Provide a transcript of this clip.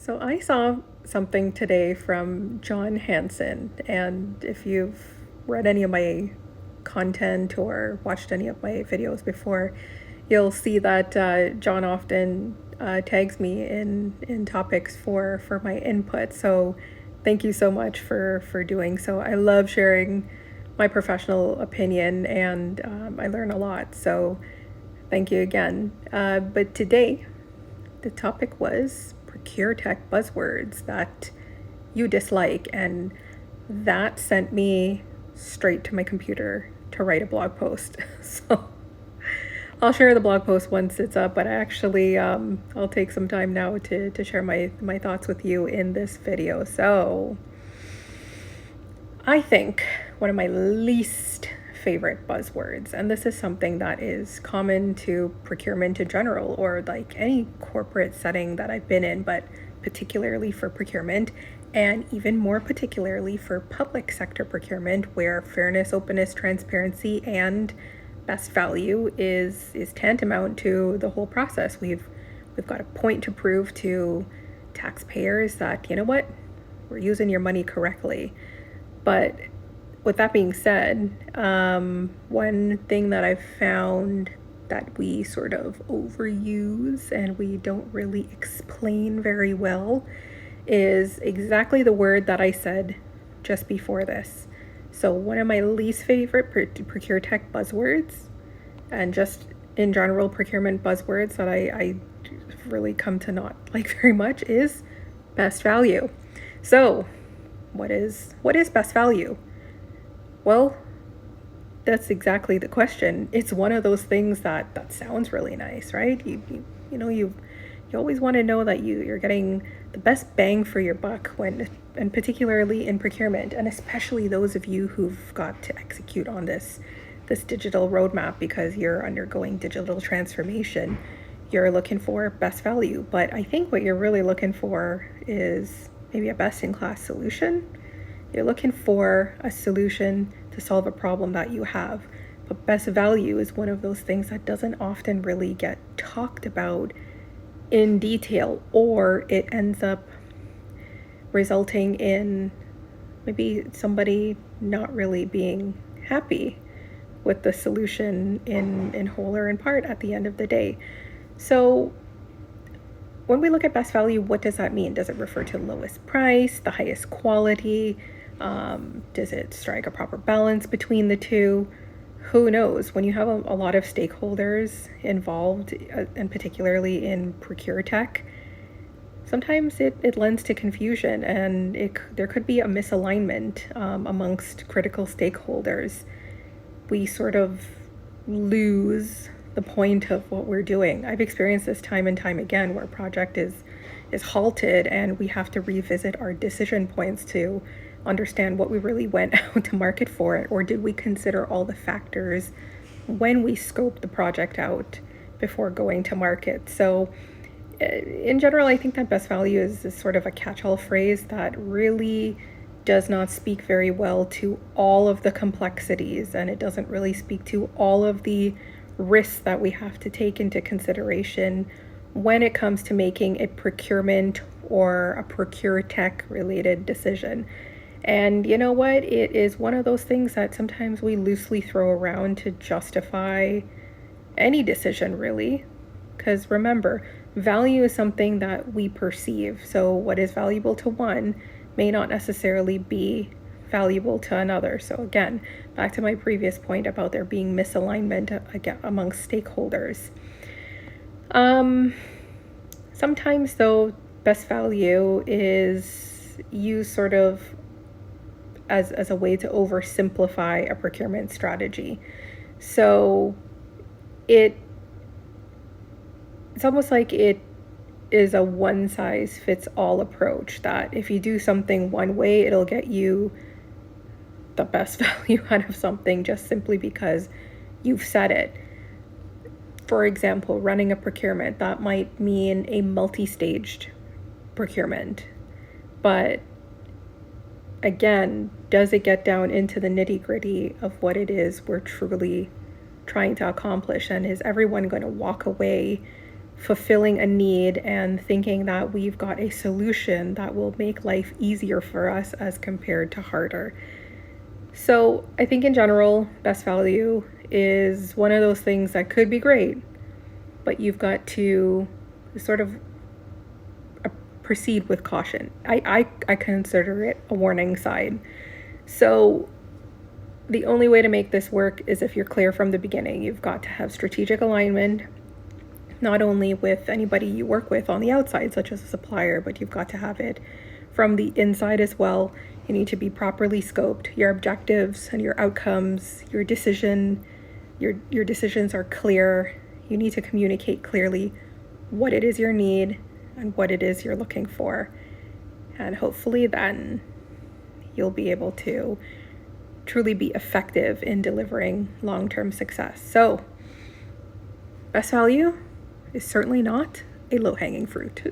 So I saw something today from John Hansen, and if you've read any of my content or watched any of my videos before, you'll see that John often tags me in topics for my input. So thank you so much for doing so. I love sharing my professional opinion, and I learn a lot. So thank you again. But today, the topic was ProcureTech buzzwords that you dislike, and that sent me straight to my computer to write a blog post. So I'll share the blog post once it's up, but I'll take some time now to share my thoughts with you in this video. So I think one of my least favorite buzzwords, and this is something that is common to procurement in general, or like any corporate setting that I've been in, but particularly for procurement, and even more particularly for public sector procurement, where fairness, openness, transparency, and best value is tantamount to the whole process. We've got a point to prove to taxpayers that, you know what, we're using your money correctly. But with that being said, one thing that I've found that we sort of overuse and we don't really explain very well is exactly the word that I said just before this. So one of my least favorite ProcureTech buzzwords, and just in general procurement buzzwords that I really come to not like very much, is best value. So what is best value? Well, that's exactly the question. It's one of those things that sounds really nice, right? You always want to know that you're getting the best bang for your buck and particularly in procurement, and especially those of you who've got to execute on this digital roadmap because you're undergoing digital transformation. You're looking for best value, but I think what you're really looking for is maybe a best-in-class solution. You're looking for a solution to solve a problem that you have. But best value is one of those things that doesn't often really get talked about in detail, or it ends up resulting in maybe somebody not really being happy with the solution in whole or in part at the end of the day. So when we look at best value, what does that mean? Does it refer to lowest price, the highest quality? Does it strike a proper balance between the two? Who knows? When you have a lot of stakeholders involved, and particularly in ProcureTech, sometimes it lends to confusion, and there could be a misalignment amongst critical stakeholders. We sort of lose the point of what we're doing. I've experienced this time and time again, where a project is halted and we have to revisit our decision points to understand what we really went out to market for it, or did we consider all the factors when we scoped the project out before going to market. So in general, I think that best value is sort of a catch-all phrase that really does not speak very well to all of the complexities, and it doesn't really speak to all of the risks that we have to take into consideration when it comes to making a procurement or a ProcureTech related decision. And you know what? It is one of those things that sometimes we loosely throw around to justify any decision, really. Because remember, value is something that we perceive. So what is valuable to one may not necessarily be valuable to another. So again, back to my previous point about there being misalignment again amongst stakeholders. Sometimes though, best value is used sort of as a way to oversimplify a procurement strategy. So it's almost like it is a one-size-fits-all approach, that if you do something one way, it'll get you the best value out of something just simply because you've said it. For example, running a procurement, that might mean a multi-staged procurement. But again, does it get down into the nitty-gritty of what it is we're truly trying to accomplish? And is everyone going to walk away fulfilling a need and thinking that we've got a solution that will make life easier for us as compared to harder. So I think in general, best value is one of those things that could be great, but you've got to sort of proceed with caution. I consider it a warning sign. So the only way to make this work is if you're clear from the beginning. You've got to have strategic alignment, not only with anybody you work with on the outside, such as a supplier, but you've got to have it from the inside as well. You need to be properly scoped. Your objectives and your outcomes, your decisions are clear. You need to communicate clearly what it is you need and what it is you're looking for. And hopefully then you'll be able to truly be effective in delivering long-term success. So, best value is certainly not a low-hanging fruit.